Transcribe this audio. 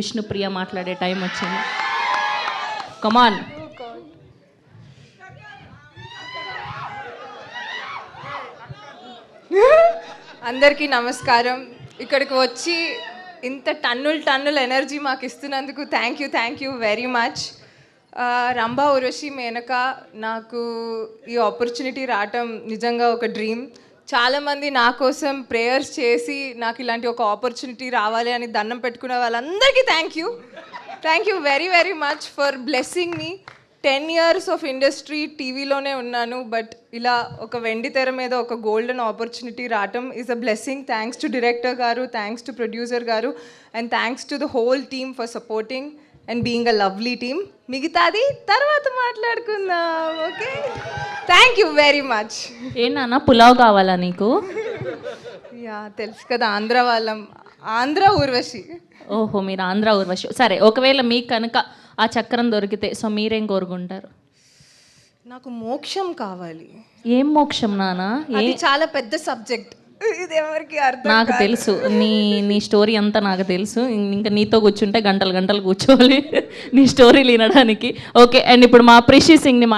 విష్ణుప్రియ మాట్లాడే టైం వచ్చింది. కమాన్. అందరికీ నమస్కారం. ఇక్కడికి వచ్చి ఇంత టన్నుల ఎనర్జీ మాకు ఇస్తున్నందుకు thank you very much. Rambha Urvashi Menaka నాకు ఈ ఆపర్చునిటీ రావటం నిజంగా ఒక డ్రీమ్. చాలామంది నా కోసం ప్రేయర్స్ చేసి నాకు ఇలాంటి ఒక ఆపర్చునిటీ రావాలి అని దండం పెట్టుకునే వాళ్ళందరికీ thank you very much for blessing me. 10 years of industry టీవీలోనే ఉన్నాను, బట్ ఇలా ఒక వెండి తెర మీద ఒక గోల్డెన్ ఆపర్చునిటీ రావటం is a blessing. Thanks to director గారు, థ్యాంక్స్ టు ప్రొడ్యూసర్ గారు, and thanks to the whole team for supporting and being a lovely team. మిగతాది తర్వాత మాట్లాడుకుందాం, okay? Thank you very much. ఏంటన్నా పులావ్ కావాలా నీకు? యా, తెలుసు కదా, ఆంధ్ర వాళ్ళం, ఆంధ్ర ఊర్వశి. ఓహో, మీరు ఆంధ్ర ఊర్వశి. సరే, ఒకవేళ మీకు కనుక ఆ చక్రం దొరికితే సో మీరేం కోరుకుంటారు? నాకు మోక్షం కావాలి. ఏం మోక్షం నానా? అది చాలా పెద్ద సబ్జెక్ట్, ఇది ఎవరికి అర్థం నాకు కాదు. తెలుసు, నీ స్టోరీ అంతా నాకు తెలుసు. ఇంకా నీతో కూర్చుంటే గంటలు కూర్చోవాలి నీ స్టోరీ వినడానికి. ఓకే, అండ్ ఇప్పుడు మా ప్రిషి సింగ్ని